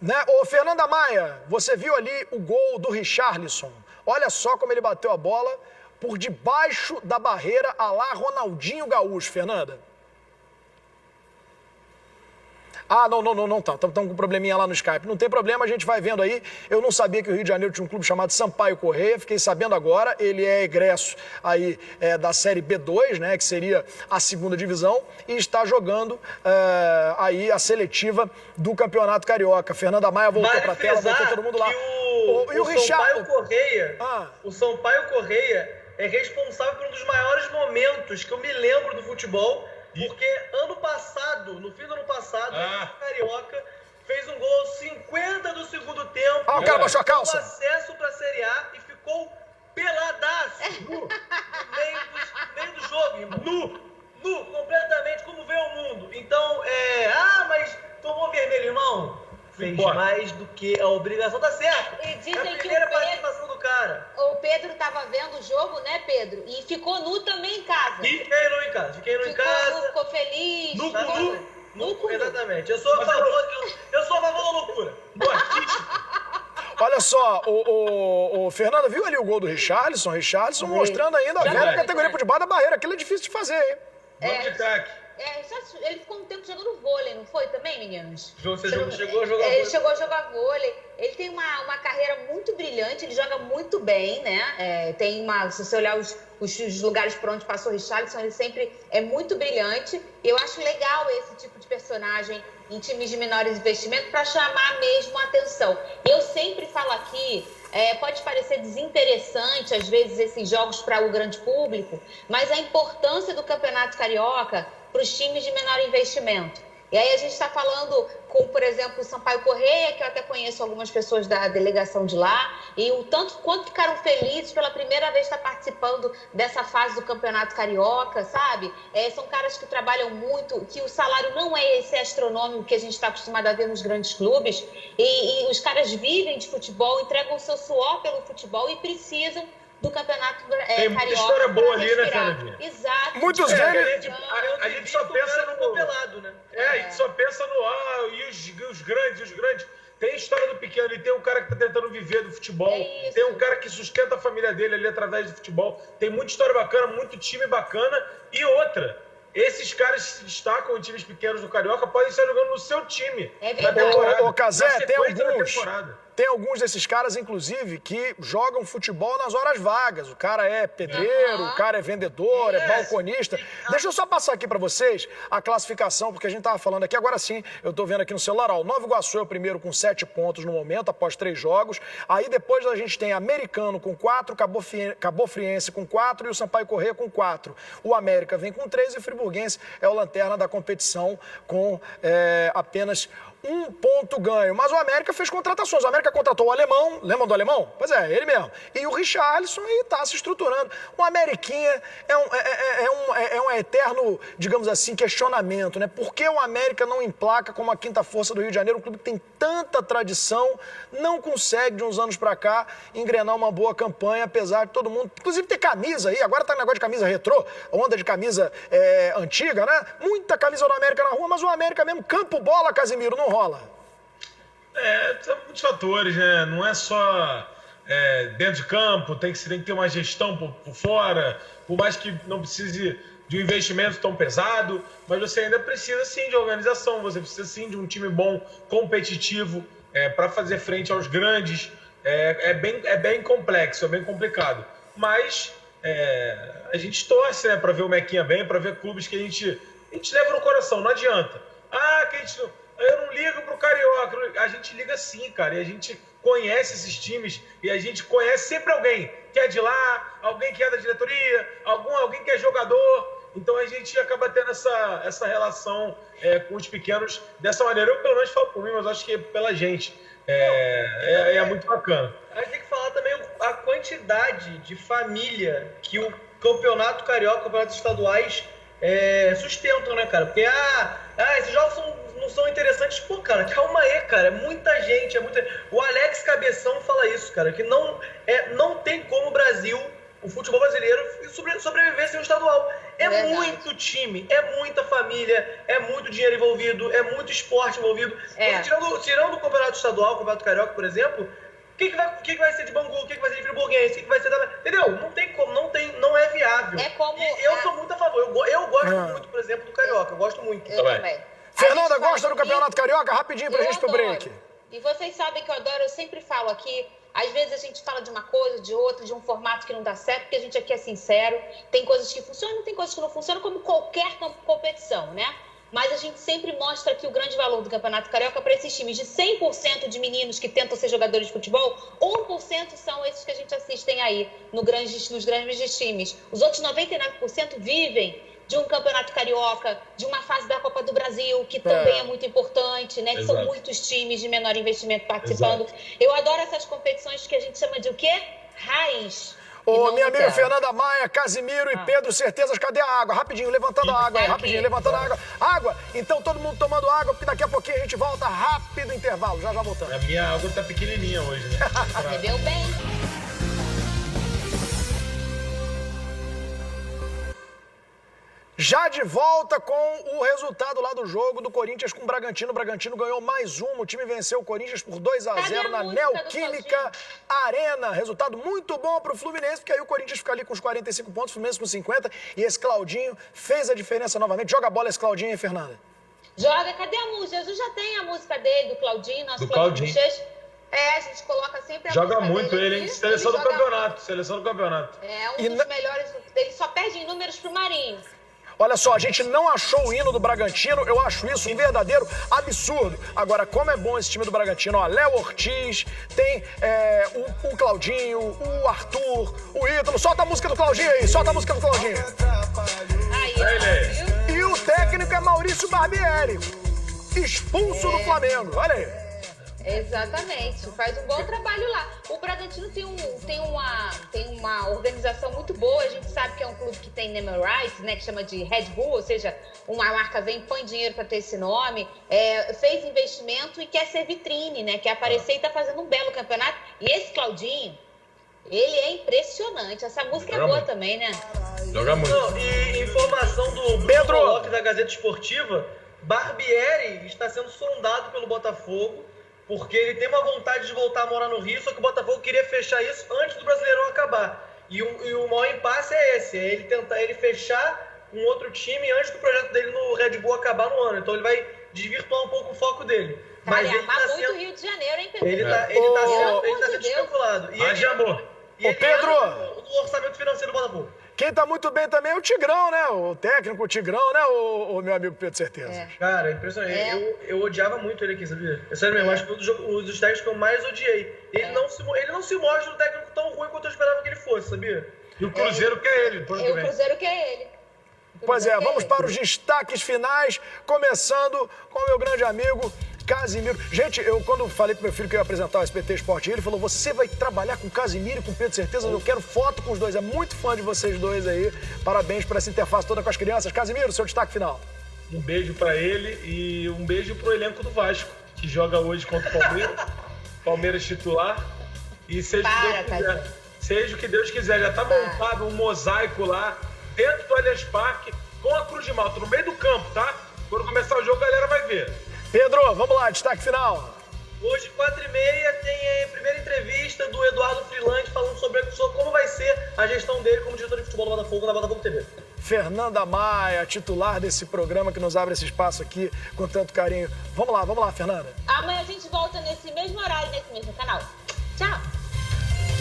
Né? Fernanda Maia, você viu ali o gol do Richarlison? Olha só como ele bateu a bola por debaixo da barreira, lá Ronaldinho Gaúcho, Fernanda. Ah, não tá. Estamos com um probleminha lá no Skype. Não tem problema, a gente vai vendo aí. Eu não sabia que o Rio de Janeiro tinha um clube chamado Sampaio Corrêa, fiquei sabendo agora. Ele é egresso aí da Série B2, né, que seria a segunda divisão, e está jogando aí a seletiva do Campeonato Carioca. Fernanda Maia voltou para a tela, voltou todo mundo lá. E o Sampaio Corrêa, o Sampaio Corrêa é responsável por um dos maiores momentos que eu me lembro do futebol. Porque ano passado, no fim do ano passado, o Carioca fez um gol aos 50 do segundo tempo. O cara baixou a calça. Com acesso para a Série A e ficou peladaço no meio do jogo, irmão. Nu, completamente, como vê o mundo. Então, mas tomou vermelho, irmão. Fez mais do que a obrigação, tá certo. E dizem é a primeira participação do cara. O Pedro tava vendo o jogo, né, Pedro? E ficou nu também em casa. Fiquei nu em casa. Ficou feliz. Nu, exatamente. Eu sou a favor da loucura. Do artístico. Olha só, o Fernando viu ali o gol do Richarlison mostrando ainda a velha categoria por debaixo da barreira. Aquilo é difícil de fazer, hein? Vamos de craque. Ele ficou um tempo jogando vôlei, não foi também, meninos? Você chegou a jogar vôlei? Ele chegou a jogar vôlei. Ele tem uma carreira muito brilhante, ele joga muito bem, né? Se você olhar os lugares por onde passou o Richarlison, ele sempre é muito brilhante. E eu acho legal esse tipo de personagem em times de menores investimentos para chamar mesmo a atenção. Eu sempre falo aqui, pode parecer desinteressante às vezes esses jogos para o grande público, mas a importância do Campeonato Carioca para os times de menor investimento. E aí a gente está falando com, por exemplo, o Sampaio Corrêa, que eu até conheço algumas pessoas da delegação de lá, e o tanto quanto ficaram felizes pela primeira vez estar participando dessa fase do Campeonato Carioca, sabe? São caras que trabalham muito, que o salário não é esse astronômico que a gente está acostumado a ver nos grandes clubes, e os caras vivem de futebol, entregam o seu suor pelo futebol e precisam do Campeonato Carioca. Tem muita história boa ali, né, Fernandinha? Exato. Muitos deles. A gente só pensa no pelado, né? a gente só pensa no e os grandes. Tem a história do pequeno, e tem um cara que tá tentando viver do futebol. Tem um cara que sustenta a família dele ali através do futebol. Tem muita história bacana, muito time bacana. E outra, esses caras se destacam em times pequenos do Carioca, podem estar jogando no seu time. É verdade. Ô, Cazé, tem alguns desses caras, inclusive, que jogam futebol nas horas vagas. O cara é pedreiro, o cara é vendedor, é balconista. Deixa eu só passar aqui pra vocês a classificação, porque a gente tava falando aqui, agora sim, eu tô vendo aqui no celular, ó, o Nova Iguaçu é o primeiro com 7 pontos no momento, após 3 jogos. Aí depois a gente tem Americano com 4, Cabo Friense com 4 e o Sampaio Corrêa com 4. O América vem com 3 e o Friburguense é o lanterna da competição com apenas 1 ponto ganho. Mas o América fez contratações. O América contratou o alemão. Lembram do alemão? Pois é, ele mesmo. E o Richarlison aí tá se estruturando. O Ameriquinha é um eterno, digamos assim, questionamento, né? Por que o América não emplaca como a quinta força do Rio de Janeiro? Um clube que tem tanta tradição, não consegue, de uns anos pra cá, engrenar uma boa campanha, apesar de todo mundo, inclusive ter camisa aí. Agora tá negócio de camisa retrô, onda de camisa antiga, né? Muita camisa do América na rua, mas o América mesmo, campo, bola, Casimiro, não rola. São muitos fatores, né? Não é só dentro de campo, tem que ter uma gestão por fora, por mais que não precise de um investimento tão pesado, mas você ainda precisa sim de organização, você precisa sim de um time bom, competitivo, para fazer frente aos grandes. É bem complexo, é bem complicado. Mas a gente torce, né, para ver o Mequinha bem, para ver clubes que a gente leva no coração, não adianta. Eu não ligo pro Carioca. A gente liga sim, cara. E a gente conhece esses times. E a gente conhece sempre alguém que é de lá, alguém que é da diretoria, alguém que é jogador. Então a gente acaba tendo essa relação com os pequenos dessa maneira. Eu pelo menos falo por mim, mas acho que pela gente. É muito bacana. A gente tem que falar também a quantidade de família que o Campeonato Carioca, campeonatos estaduais sustentam, né, cara? Porque esses jogos não são interessantes. Pô, cara, calma aí, cara. É muita gente, O Alex Cabeção fala isso, cara, que não tem como o Brasil, o futebol brasileiro, sobreviver sem o estadual. Muito time, é muita família, é muito dinheiro envolvido, é muito esporte envolvido. Tirando o campeonato estadual, o campeonato carioca, por exemplo, o que vai ser de Bangu, o que vai ser de Friburguense, o que vai ser da... Entendeu? Não tem como, não é viável. Eu sou muito a favor. Eu gosto muito, por exemplo, do Carioca. Eu gosto muito. Eu também. Fernanda, gosta do Campeonato Carioca? Rapidinho pra gente pro break. E vocês sabem que eu adoro, eu sempre falo aqui, às vezes a gente fala de uma coisa, de outra, de um formato que não dá certo, porque a gente aqui é sincero, tem coisas que funcionam, tem coisas que não funcionam, como qualquer competição, né? Mas a gente sempre mostra aqui o grande valor do Campeonato Carioca para esses times. De 100% de meninos que tentam ser jogadores de futebol, 1% são esses que a gente assistem aí nos grandes times. Os outros 99% vivem de um Campeonato Carioca, de uma fase da Copa do Brasil, que também é muito importante, né? Que são muitos times de menor investimento participando. Exato. Eu adoro essas competições que a gente chama de o quê? Raiz. Ô, minha amiga Fernanda Maia, Casimiro e Pedro Certezas, cadê a água? Rapidinho, levantando a água aí, rapidinho, levantando a água. Água! Então todo mundo tomando água, porque daqui a pouquinho a gente volta rápido intervalo. Já voltamos. A minha água tá pequenininha hoje, né? Bebeu bem. Já de volta com o resultado lá do jogo do Corinthians com o Bragantino. O Bragantino ganhou mais uma. O time venceu o Corinthians por 2-0 na Neoquímica Arena. Resultado muito bom pro Fluminense, porque aí o Corinthians fica ali com os 45 pontos, o Fluminense com 50. E esse Claudinho fez a diferença novamente. Joga a bola esse Claudinho, hein, Fernanda? Joga. Cadê a música? Jesus já tem a música dele, do Claudinho. Nosso do Claudinho. A gente coloca sempre a joga música muito dele. Ele, hein? Seleção do campeonato. Seleção do campeonato. É um dos melhores. Ele só perde em números pro Marinho. Olha só, a gente não achou o hino do Bragantino, eu acho isso um verdadeiro absurdo. Agora, como é bom esse time do Bragantino, ó, Léo Ortiz, tem o Claudinho, o Arthur, o Ítalo. Solta a música do Claudinho aí, solta a música do Claudinho. Aí, e o técnico é Maurício Barbieri, expulso do Flamengo, olha aí. Exatamente, faz um bom trabalho lá. O Bragantino tem uma organização muito boa, a gente sabe que é um clube que tem name rights, né, que chama de Red Bull, ou seja, uma marca vem e põe dinheiro para ter esse nome, fez investimento e quer ser vitrine, né, quer aparecer e tá fazendo um belo campeonato. E esse Claudinho, ele é impressionante, essa música é boa também, né? Joga muito. Não, e informação do Pedro Coloque da Gazeta Esportiva, Barbieri está sendo sondado pelo Botafogo, porque ele tem uma vontade de voltar a morar no Rio, só que o Botafogo queria fechar isso antes do Brasileirão acabar. E o maior impasse é esse, é ele fechar um outro time antes do projeto dele no Red Bull acabar no ano. Então ele vai desvirtuar um pouco o foco dele. Mas ele tá muito Rio de Janeiro, hein, Pedro? Ele tá sendo especulado. E ele amor. Ô, Pedro! O orçamento financeiro do Botafogo. Quem tá muito bem também é o Tigrão, né? O técnico, o Tigrão, né? O meu amigo Pedro Certeza. Cara, impressionante. Eu odiava muito ele aqui, sabia? É sério mesmo, acho que um dos técnicos que eu mais odiei. Ele não se mostra um técnico tão ruim quanto eu esperava que ele fosse, sabia? E o Cruzeiro quer ele. O Cruzeiro quer ele. Pois é, vamos para os destaques finais, começando com o meu grande amigo Casimiro. Gente, eu quando falei pro meu filho que eu ia apresentar o SBT Esporte, ele falou, você vai trabalhar com o Casimiro e com o Pedro Certeza? Eu quero foto com os dois, é muito fã de vocês dois aí. Parabéns por essa interface toda com as crianças. Casimiro, seu destaque final. Um beijo pra ele e um beijo pro elenco do Vasco, que joga hoje contra o Palmeiras. Palmeiras titular. E seja o que Deus quiser. Seja o que Deus quiser. Já tá montado um mosaico lá, dentro do Allianz Parque, com a Cruz de Malta, no meio do campo, tá? Quando começar o jogo, a galera vai ver. Pedro, vamos lá, destaque final. Hoje, 4h30, tem a primeira entrevista do Eduardo Freeland falando sobre como vai ser a gestão dele como diretor de futebol do Botafogo na Botafogo TV. Fernanda Maia, titular desse programa que nos abre esse espaço aqui com tanto carinho. Vamos lá, Fernanda. Amanhã a gente volta nesse mesmo horário, nesse mesmo canal. Tchau.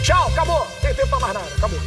Tchau, acabou. Não tem tempo pra mais nada, acabou.